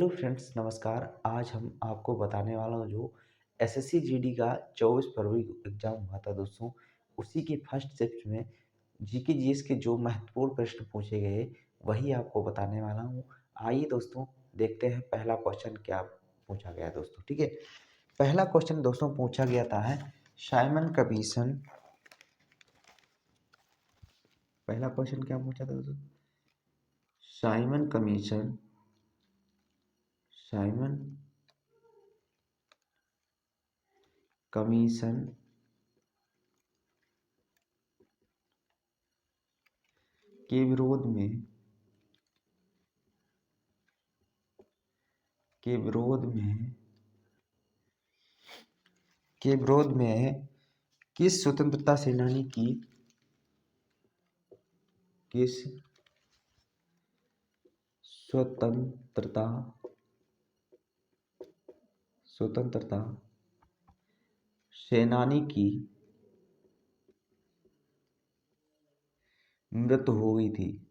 Hello friends, नमस्कार। आज हम आपको बताने वाला हूँ जो एसएससी जीडी का 24 फरवरी को एग्ज़ाम हुआ था दोस्तों, उसी के फर्स्ट शिफ्ट में जीके जीएस के जो महत्वपूर्ण प्रश्न पूछे गए, वही आपको बताने वाला हूँ। आइए दोस्तों, देखते हैं पहला क्वेश्चन क्या पूछा गया है दोस्तों, ठीक है। पहला क्वेश्चन दोस्तों पूछा गया था है साइमन कमीशन। पहला क्वेश्चन क्या पूछा था दोस्तों? साइमन कमीशन, साइमन कमीशन के विरोध में के विरोध में के विरोध में किस स्वतंत्रता सेनानी की किस स्वतंत्रता स्वतंत्रता सेनानी की मृत्यु हो गई थी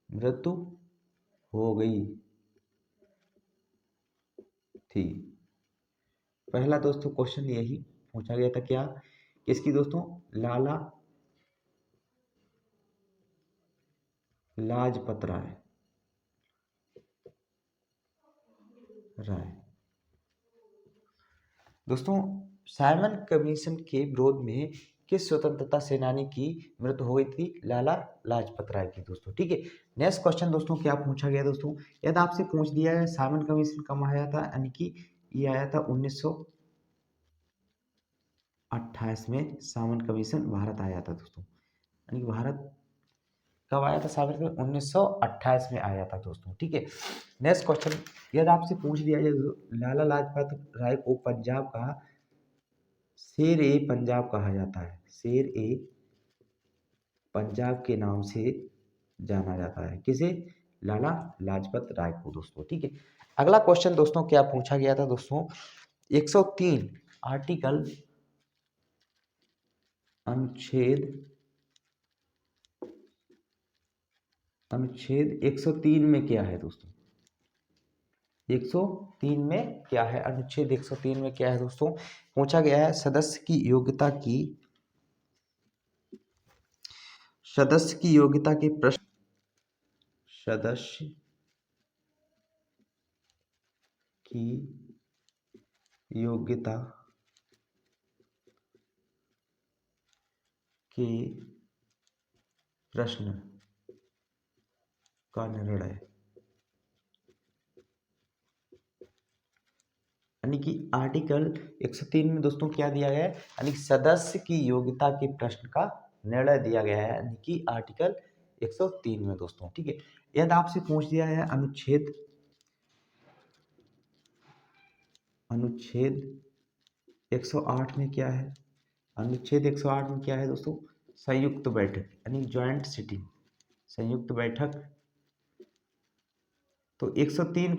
मृत्यु हो गई थी। पहला दोस्तों क्वेश्चन यही पूछा गया था, क्या किसकी दोस्तों? लाला लाजपत राय। दोस्तों, साइमन कमीशन के विरोध में किस स्वतंत्रता सेनानी की मृत्यु हो गई थी? लाला लाजपत राय की दोस्तों, ठीक है। नेक्स्ट क्वेश्चन दोस्तों क्या पूछा गया दोस्तों? यदि आपसे पूछ दिया है साइमन कमीशन कब आया था, यानी कि ये आया था 1928 में। साइमन कमीशन भारत आया था दोस्तों, यानी कि भारत कब आया था? साइमन कमीशन 1928 में आया था दोस्तों, ठीक है। नेक्स्ट क्वेश्चन, यदि आपसे पूछ दिया जाए लाला लाजपत राय को पंजाब का शेर ए पंजाब कहा जाता है, शेर ए पंजाब के नाम से जाना जाता है, किसे? लाला लाजपत राय को दोस्तों, ठीक है। अगला क्वेश्चन दोस्तों क्या पूछा गया था दोस्तों? 103 आर्टिकल अनुच्छेद अनुच्छेद 103 में क्या है दोस्तों? 103 में क्या है? अनुच्छेद 103 में क्या है दोस्तों? पूछा गया है सदस्य की योग्यता के प्रश्न, सदस्य की योग्यता के प्रश्न का निर्णय, यानी कि आर्टिकल 103 में दोस्तों क्या दिया गया है? यानी कि सदस्य की योग्यता के प्रश्न का निर्णय दिया गया है, यानी कि आर्टिकल 103 में दोस्तों, ठीक है। यदि आपसे पूछ दिया है अनुच्छेद 108 में क्या है? अनुच्छेद 108 में क्या है दोस्तों? संयुक्त बैठक, यानी ज्वाइंट सिटिंग, संयुक्त बैठक। तो 103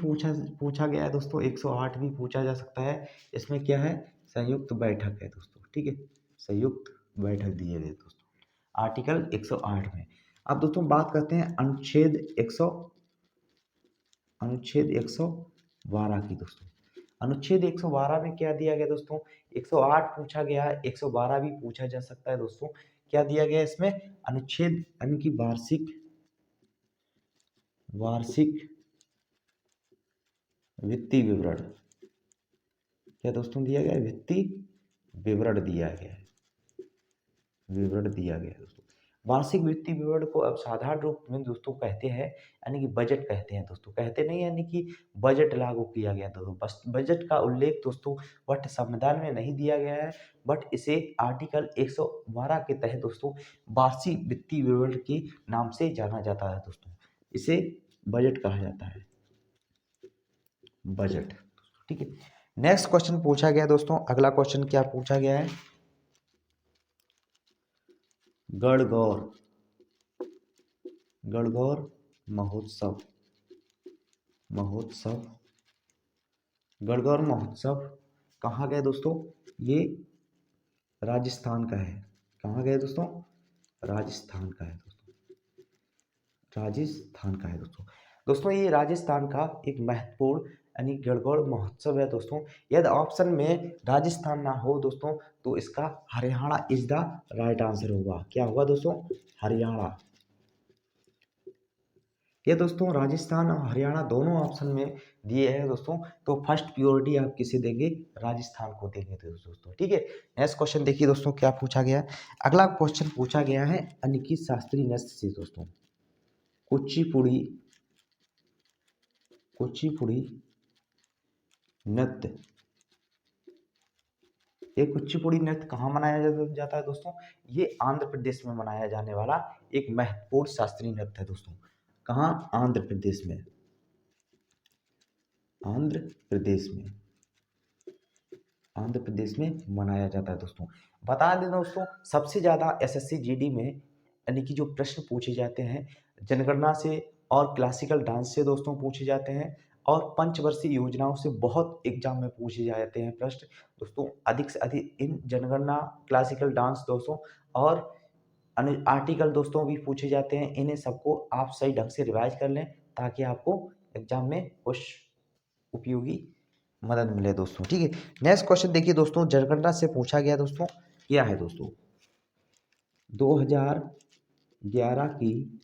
पूछा गया है दोस्तों, 108 भी पूछा जा सकता है। इसमें क्या है? संयुक्त बैठक है दोस्तों, ठीक है। संयुक्त बैठक दिए गए दोस्तों आर्टिकल 108 में। अब दोस्तों बात करते हैं अनुच्छेद 112 की दोस्तों। अनुच्छेद 112 में क्या दिया गया दोस्तों? 108 पूछा गया है, 112 भी पूछा जा सकता है दोस्तों। क्या दिया गया है इसमें? अनुच्छेद, यानी कि वार्षिक वार्षिक वित्तीय विवरण। क्या दोस्तों दिया गया है? वित्तीय विवरण दिया गया है, विवरण दिया गया है दोस्तों। वार्षिक वित्तीय विवरण को अब साधारण रूप में दोस्तों कहते हैं, यानी कि बजट कहते हैं दोस्तों, कहते नहीं, यानी कि बजट लागू किया गया दोस्तों। बस बजट का उल्लेख दोस्तों बट संविधान में नहीं दिया गया है, बट इसे आर्टिकल 112 के तहत दोस्तों वार्षिक वित्तीय विवरण के नाम से जाना जाता है दोस्तों। इसे बजट कहा जाता है, बजट, ठीक है। नेक्स्ट क्वेश्चन पूछा गया दोस्तों, अगला क्वेश्चन क्या पूछा गया है? गणगौर गणगौर महोत्सव महोत्सव गणगौर महोत्सव कहाँ गए दोस्तों? ये राजस्थान का है। कहाँ गए दोस्तों? राजस्थान का है दोस्तों, राजस्थान का है दोस्तों। दोस्तों ये राजस्थान का एक महत्वपूर्ण यानी गणगौर महोत्सव है दोस्तों। यदि ऑप्शन में राजस्थान ना हो दोस्तों तो इसका Haryana is the right answer होगा। क्या होगा दोस्तों? हरियाणा। ये दोस्तों राजस्थान और हरियाणा दोनों ऑप्शन में दिए हैं दोस्तों, तो फर्स्ट प्योरिटी आप किसे देंगे? राजस्थान को देंगे दोस्तों। ठीक है, नेक्स्ट क्वेश्चन देखिए दोस्तों क्या पूछा गया है। अगला क्वेश्चन पूछा गया है अनिकेत शास्त्री नृत्य से दोस्तों। कुचिपुड़ी कुचिपुड़ी नृत्य, ये कुचिपुड़ी नृत्य कहाँ मनाया जाता है दोस्तों? ये आंध्र प्रदेश में मनाया जाने वाला एक महत्वपूर्ण शास्त्रीय नृत्य है दोस्तों। कहाँ? आंध्र प्रदेश में। आंध्र प्रदेश में, आंध्र प्रदेश में मनाया जाता है दोस्तों। बता दें दोस्तों, सबसे ज़्यादा एसएससी जीडी में यानी कि जो प्रश्न पूछे जाते हैं जनगणना से और क्लासिकल डांस से दोस्तों पूछे जाते हैं, और पंचवर्षीय योजनाओं से बहुत एग्जाम में पूछे जाते हैं प्रश्न दोस्तों। अधिक से अधिक इन जनगणना, क्लासिकल डांस दोस्तों और आर्टिकल दोस्तों भी पूछे जाते हैं। इन्हें सबको आप सही ढंग से रिवाइज कर लें ताकि आपको एग्जाम में कुछ उपयोगी मदद मिले दोस्तों। ठीक है, नेक्स्ट क्वेश्चन देखिए दोस्तों, जनगणना से पूछा गया दोस्तों, क्या है दोस्तों? 2011 की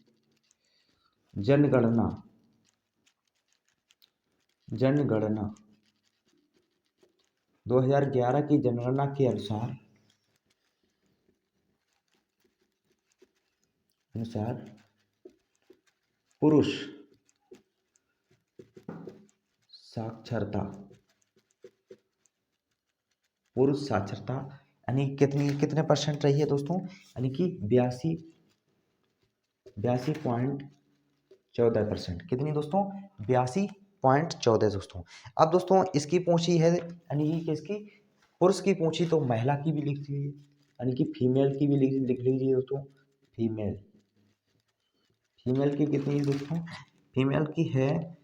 जनगणना जनगणना 2011 की जनगणना के अनुसार पुरुष साक्षरता, पुरुष साक्षरता यानी कितने परसेंट रही है दोस्तों? यानी कि 82.14%। कितनी दोस्तों? 82.14 दोस्तों। अब दोस्तों इसकी पूछी है यानी कि किसकी? पुरुष की पूछी तो महिला की भी लिख लीजिए, यानी कि फीमेल की भी लिख लीजिए दोस्तों। फीमेल फीमेल की कितनी है दोस्तों? फीमेल की है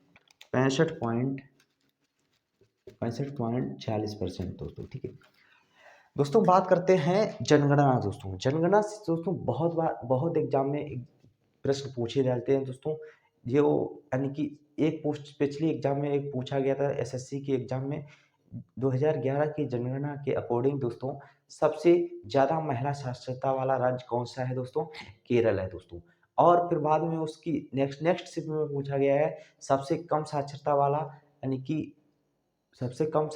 65.46% दोस्तों। ठीक है दोस्तों, बात करते हैं जनगणना दोस्तों। जनगणना से दोस्तों बहुत बार बहुत एग्जाम में प्रश्न पूछे जाते हैं दोस्तों। जो यानी कि एक पोस्ट पिछली एग्जाम में एक पूछा गया था एसएससी के एग्जाम में 2011 की जनगणना के अकॉर्डिंग दोस्तों सबसे ज़्यादा महिला साक्षरता वाला राज्य कौन सा है दोस्तों? केरल है दोस्तों। और फिर बाद में उसकी नेक्स्ट शिफ्ट में पूछा गया है सबसे कम साक्षरता वाला यानी कि सबसे कम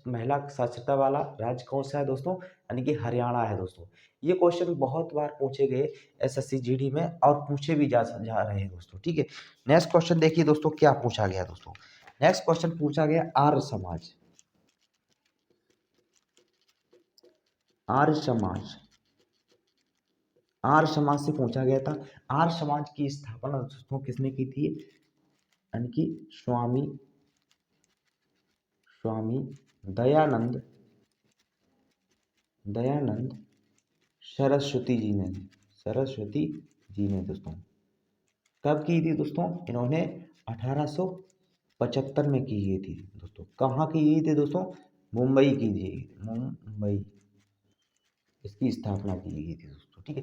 महिला साक्षरता वाला राज्य कौन सा है दोस्तों? यानी कि हरियाणा है दोस्तों। ये क्वेश्चन बहुत बार पूछे गए एसएससी जीडी में और पूछे भी जा रहे हैं दोस्तों। ठीक है, नेक्स्ट क्वेश्चन देखिए दोस्तों क्या पूछा गया दोस्तों। नेक्स्ट क्वेश्चन पूछा गया आर्य समाज। आर्य समाज, आर्य समाज से पूछा गया था। आर्य समाज की स्थापना दोस्तों किसने की थी? यानी कि स्वामी दयानंद दयानंद सरस्वती जी ने, सरस्वती जी ने दोस्तों। कब की थी दोस्तों? इन्होंने 1875 में की गई थी दोस्तों। कहाँ की गई थी दोस्तों? मुंबई की थी, मुंबई इसकी स्थापना की गई थी दोस्तों। ठीक है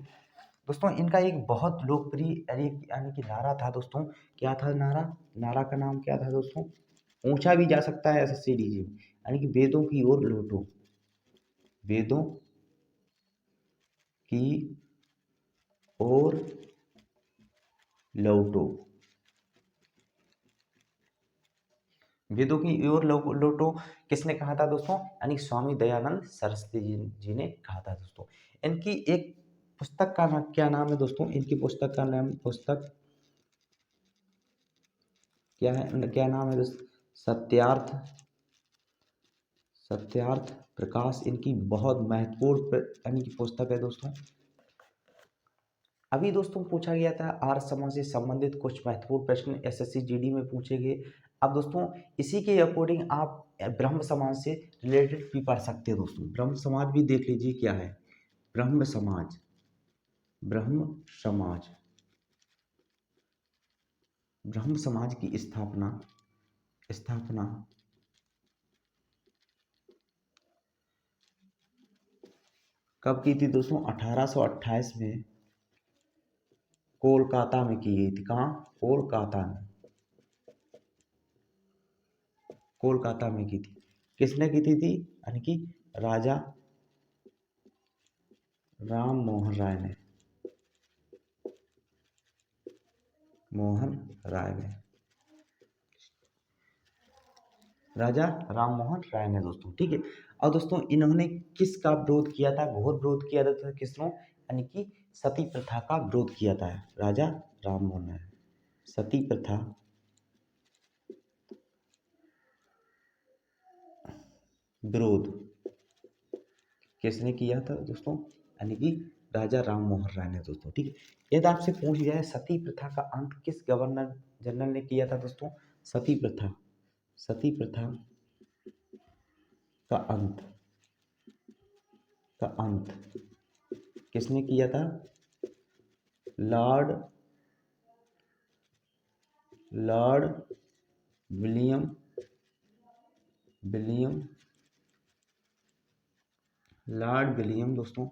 दोस्तों, इनका एक बहुत लोकप्रिय यानी कि नारा था दोस्तों। क्या था नारा? नारा का नाम क्या था दोस्तों? पूछा भी जा सकता है एसएससी जीडी में, यानी कि वेदों की ओर लौटो, वेदों की ओर लौटो, वेदों की ओर लौटो किसने कहा था दोस्तों? यानी स्वामी दयानंद सरस्वती जी ने कहा था दोस्तों। इनकी एक पुस्तक का नाम क्या नाम है दोस्तों? इनकी पुस्तक का नाम क्या है, क्या नाम है दोस्तों? सत्यार्थ सत्यार्थ प्रकाश इनकी बहुत महत्वपूर्ण यानी कि पुस्तक है दोस्तों। अभी दोस्तों पूछा गया था आर्य समाज से संबंधित कुछ महत्वपूर्ण प्रश्न एसएससी जीडी में पूछे गए। अब दोस्तों इसी के अकॉर्डिंग आप ब्रह्म समाज से रिलेटेड भी पढ़ सकते हैं दोस्तों। ब्रह्म समाज भी देख लीजिए क्या है। ब्रह्म समाज, ब्रह्म समाज, ब्रह्म समाज की स्थापना स्थापना कब की थी दोस्तों? 1828 में कोलकाता में की गई थी। कहाँ? कोलकाता में। कोलकाता में की थी। किसने की थी यानी कि राजा राम मोहन राय ने, मोहन राय ने, राजा राम मोहन राय ने दोस्तों। ठीक है। और दोस्तों इन्होंने किसका विरोध किया था, घोर विरोध किया था किसने, यानी कि सती प्रथा का विरोध किया था राजा राम मोहन राय। सती प्रथा विरोध किसने किया था दोस्तों, यानी कि राजा राम मोहन राय ने दोस्तों। ठीक है। यदि आपसे पूछ जाए सती प्रथा का अंत किस गवर्नर जनरल ने किया था दोस्तों, सती प्रथा, सती प्रथा का अंत, का अंत किसने किया था, Lord Lord William William Lord William दोस्तों,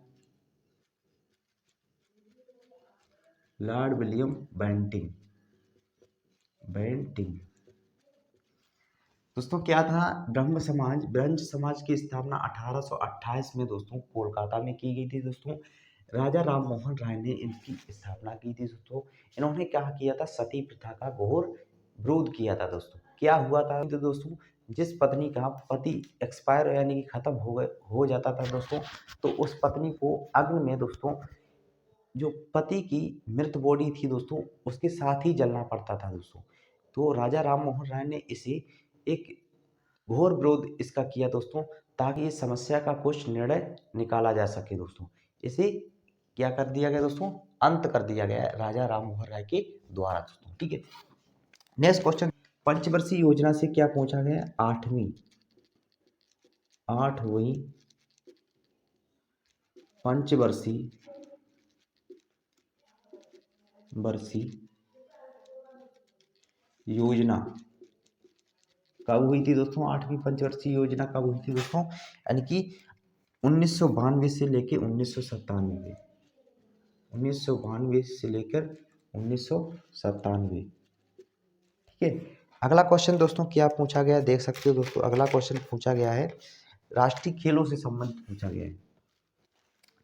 लॉर्ड विलियम बेंटिंग, बेंटिंग दोस्तों। क्या था, ब्रह्म समाज की स्थापना 1828 में दोस्तों कोलकाता में की गई थी दोस्तों। राजा राम मोहन राय ने इनकी स्थापना की थी दोस्तों। इन्होंने क्या किया था, सती प्रथा का घोर विरोध किया था दोस्तों। क्या हुआ था तो दोस्तों, जिस पत्नी का पति एक्सपायर यानी कि खत्म हो जाता था दोस्तों, तो उस पत्नी को अग्नि में दोस्तों, जो पति की मृत बॉडी थी दोस्तों, उसके साथ ही जलना पड़ता था दोस्तों। तो राजा राम मोहन राय ने इसे एक घोर विरोध इसका किया दोस्तों, ताकि इस समस्या का कुछ निर्णय निकाला जा सके दोस्तों। इसे क्या कर दिया गया दोस्तों, अंत कर दिया गया है राजा राम मोहन राय के द्वारा दोस्तों। ठीक है। नेक्स्ट क्वेश्चन, पंचवर्षीय योजना से क्या पूछा गया है, आठवीं पंचवर्षीय योजना कब हुई थी दोस्तों, आठवीं पंचवर्षीय योजना कब हुई थी दोस्तों, यानी कि 1992 से लेकर 1997, 1992 से लेकर 1997। ठीक है। अगला क्वेश्चन दोस्तों क्या पूछा गया है, देख सकते हो दोस्तों। अगला क्वेश्चन पूछा गया है राष्ट्रीय खेलों से संबंधित पूछा गया है।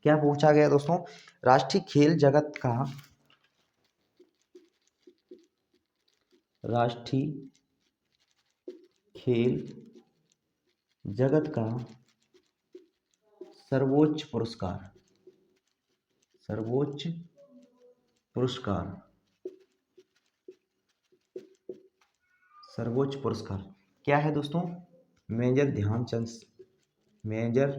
क्या पूछा गया दोस्तों, राष्ट्रीय खेल जगत का, राष्ट्रीय खेल जगत का सर्वोच्च पुरस्कार, सर्वोच्च पुरस्कार, सर्वोच्च पुरस्कार क्या है दोस्तों, मेजर ध्यानचंद, मेजर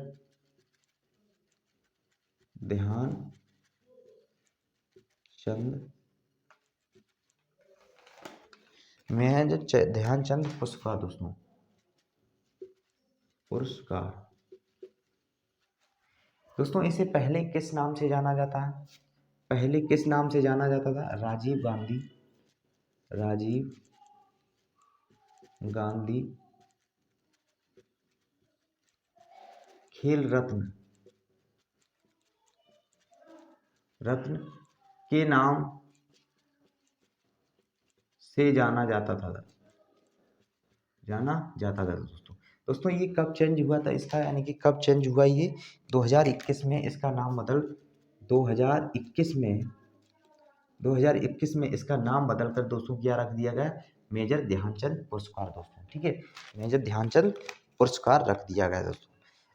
ध्यानचंद पुरस्कार दोस्तों, पुरस्कार दोस्तों। इसे पहले किस नाम से जाना जाता है, पहले किस नाम से जाना जाता था, राजीव गांधी खेल रत्न के नाम से जाना जाता था दोस्तों। दोस्तों ये कब चेंज हुआ था इसका, यानी कि कब चेंज हुआ ये, 2021 में इसका नाम 2021 में इसका नाम बदलकर दोस्तों क्या रख दिया गया, मेजर ध्यानचंद पुरस्कार दोस्तों। ठीक है, मेजर ध्यानचंद पुरस्कार रख दिया गया दोस्तों।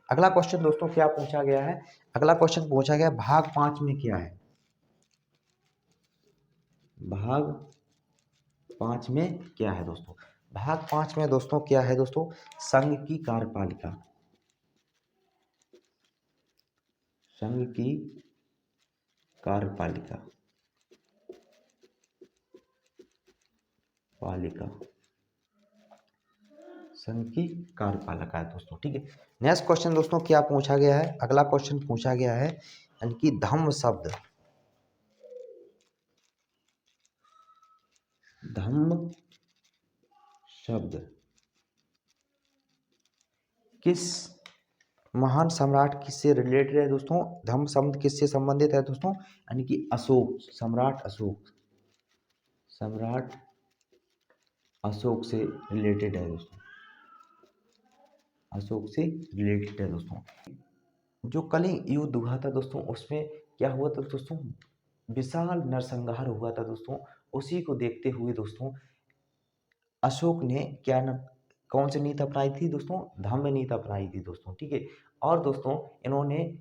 अगला क्वेश्चन दोस्तों क्या पूछा गया है, अगला क्वेश्चन पूछा गया भाग 5 में क्या है, भाग 5 में क्या है दोस्तों, भाग 5 में दोस्तों क्या है दोस्तों, संघ की कार्यपालिका, संघ की कार्यपालिका संघ की कार्यपालिका है दोस्तों। ठीक है। नेक्स्ट क्वेश्चन दोस्तों क्या पूछा गया है, अगला क्वेश्चन पूछा गया है, यानी कि धम्म शब्द किस महान सम्राट किससे रिलेटेड है दोस्तों, धम्म शब्द किससे संबंधित है दोस्तों, यानी कि अशोक, सम्राट अशोक से रिलेटेड है दोस्तों। अशोक से रिलेटेड है दोस्तों। जो कलिंग युद्ध हुआ था दोस्तों, उसमें क्या हुआ था दोस्तों, विशाल नरसंहार हुआ था दोस्तों। उसी को देखते हुए दोस्तों अशोक ने क्या न कौन सी नीति अपनाई थी दोस्तों, धम्म नीति अपनाई थी दोस्तों, ठीक है। और दोस्तों इन्होंने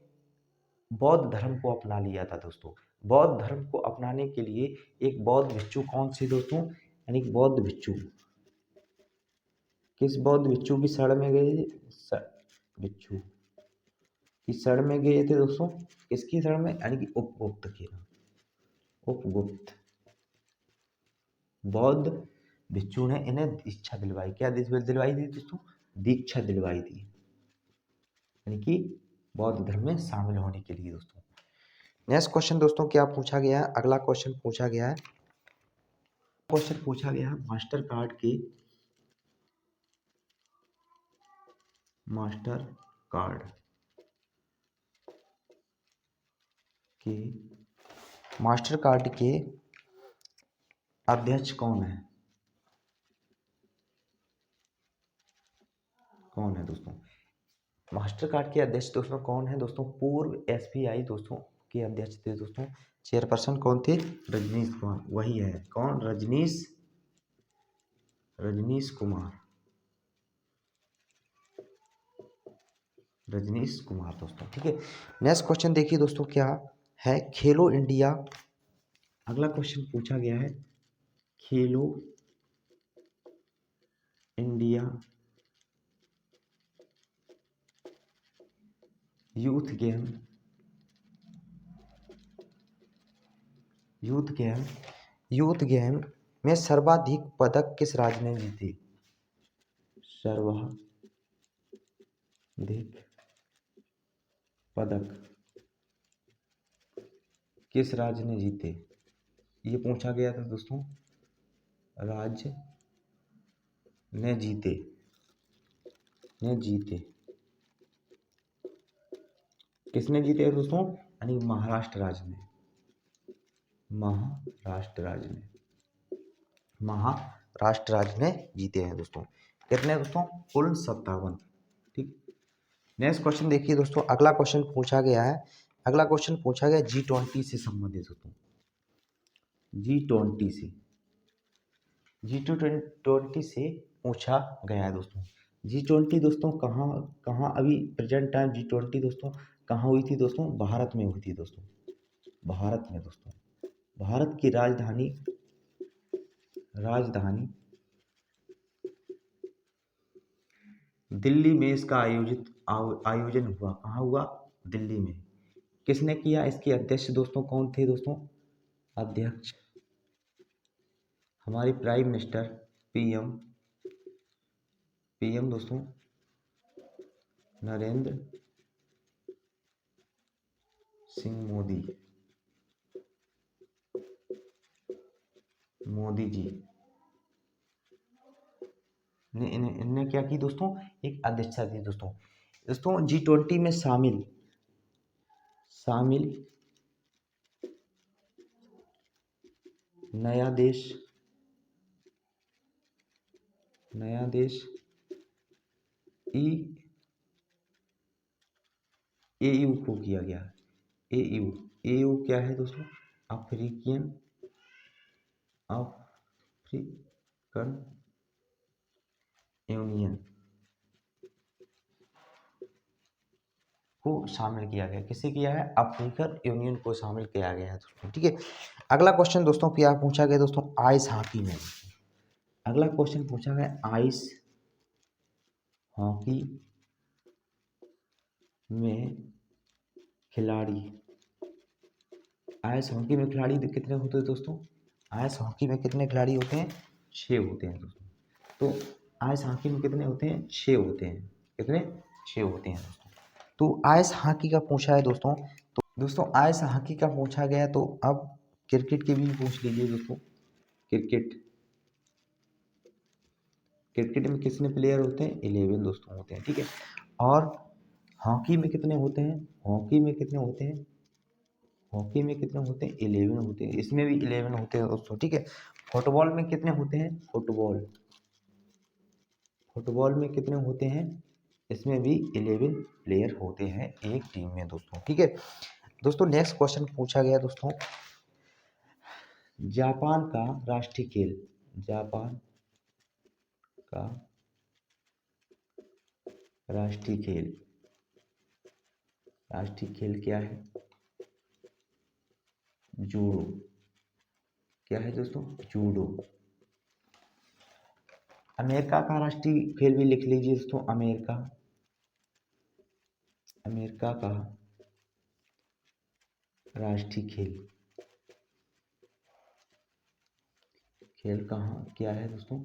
बौद्ध धर्म को अपना लिया था दोस्तों। बौद्ध धर्म को अपनाने के लिए एक बौद्ध भिक्षु कौन से दोस्तों, यानी कि बौद्ध भिक्षु किस बौद्ध भिक्षु की शरण में गए, भिक्षु की शरण में गए थे दोस्तों, किसकी शरण में, यानी कि उपगुप्त की, उपगुप्त बौद्ध भिक्षु ने इन्हें दीक्षा दिलवाई। क्या दिलवाई थी दोस्तों, दीक्षा दिलवाई थी, यानी कि बौद्ध धर्म में शामिल होने के लिए दोस्तों। नेक्स्ट क्वेश्चन दोस्तों क्या पूछा गया है, अगला क्वेश्चन पूछा गया है, मास्टर कार्ड के, मास्टर कार्ड के, मास्टर कार्ड के अध्यक्ष कौन है, कौन है दोस्तों, मास्टर कार्ड के अध्यक्ष दोस्तों कौन है दोस्तों, पूर्व एसबीआई दोस्तों के अध्यक्ष थे दोस्तों। चेयरपर्सन कौन थे, रजनीश कुमार, वही है कौन, रजनीश कुमार, रजनीश कुमार दोस्तों, ठीक है। नेक्स्ट क्वेश्चन देखिए दोस्तों क्या है, खेलो इंडिया, अगला क्वेश्चन पूछा गया है, खेलो India youth game, youth game में सर्वाधिक पदक किस राज्य ने जीते, सर्वाधिक पदक किस राज्य ने जीते, ये पूछा गया था दोस्तों, राज्य ने जीते, किसने जीते दोस्तों, यानी महाराष्ट्र राज्य ने, महाराष्ट्र राज्य ने जीते हैं दोस्तों। कितने दोस्तों, कुल 57, ठीक। नेक्स्ट क्वेश्चन देखिए दोस्तों, अगला क्वेश्चन पूछा गया है, G20 से संबंधित दोस्तों, G20 से पूछा गया है दोस्तों। G20 दोस्तों कहाँ अभी प्रेजेंट टाइम G20 दोस्तों कहाँ हुई थी दोस्तों, भारत में हुई थी दोस्तों, भारत में दोस्तों, भारत की राजधानी दिल्ली में इसका आयोजन हुआ, कहाँ हुआ, दिल्ली में। किसने किया, इसके अध्यक्ष दोस्तों कौन थे दोस्तों, अध्यक्ष हमारे प्राइम मिनिस्टर पीएम दोस्तों नरेंद्र सिंह मोदी जी ने इन्होंने क्या की दोस्तों, एक अध्यक्षता दी दोस्तों। G20 में शामिल नया देश AU को किया गया। AU क्या है दोस्तों, अफ्रीकन यूनियन को शामिल किया गया। किसे किया है, अफ्रीकन यूनियन को शामिल किया गया है दोस्तों, ठीक है। अगला क्वेश्चन दोस्तों क्या पूछा गया दोस्तों, आइस हॉकी में, अगला क्वेश्चन पूछा गया आइस हॉकी में खिलाड़ी, आइस हॉकी में खिलाड़ी कितने होते हैं दोस्तों, आइस हॉकी में कितने खिलाड़ी होते हैं, 6 होते हैं दोस्तों। तो आइस हॉकी में कितने होते हैं, 6 होते हैं, कितने, 6 होते हैं दोस्तों। तो आइस हॉकी का पूछा है दोस्तों, तो दोस्तों आइस हॉकी का पूछा गया, तो अब क्रिकेट के भी पूछ लीजिए दोस्तों। क्रिकेट में कितने प्लेयर होते हैं, 11 दोस्तों होते हैं, ठीक है। और हॉकी में कितने होते हैं, हॉकी में कितने होते हैं, 11 होते हैं, इसमें भी 11 होते हैं दोस्तों, ठीक है। फुटबॉल में कितने होते हैं, फुटबॉल में कितने होते हैं, इसमें भी 11 प्लेयर होते हैं एक टीम में दोस्तों, ठीक है। दोस्तों नेक्स्ट क्वेश्चन पूछा गया दोस्तों, जापान का राष्ट्रीय खेल, जापान का राष्ट्रीय खेल, राष्ट्रीय खेल क्या है? जूडो। क्या है दोस्तों? जूडो। अमेरिका का राष्ट्रीय खेल भी लिख लीजिए दोस्तों, अमेरिका, अमेरिका का राष्ट्रीय खेल, खेल कहाँ क्या है दोस्तों?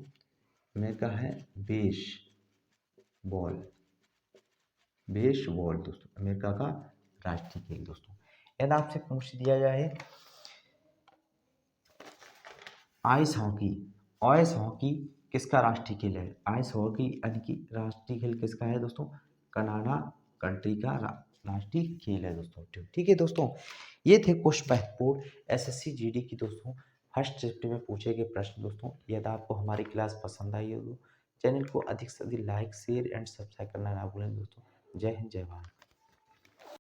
अमेरिका है बेसबॉल, बेसबॉल दोस्तों, अमेरिका का राष्ट्रीय खेल दोस्तों। यदि आपसे पूछ दिया जाए आइस हॉकी, आइस हॉकी किसका राष्ट्रीय खेल है? आइस हॉकी यानी कि राष्ट्रीय खेल किसका है दोस्तों? कनाडा कंट्री का राष्ट्रीय खेल है दोस्तों, ठीक है दोस्तों। ये थे कुछ महत्वपूर्ण एसएससी जीडी की दोस्तों फर्स्ट शिफ्ट में पूछे गए प्रश्न दोस्तों। यदि आपको हमारी क्लास पसंद आई हो तो चैनल को अधिक से अधिक लाइक शेयर एंड सब्सक्राइब करना ना भूलें दोस्तों। जय हिंद, जय भारत।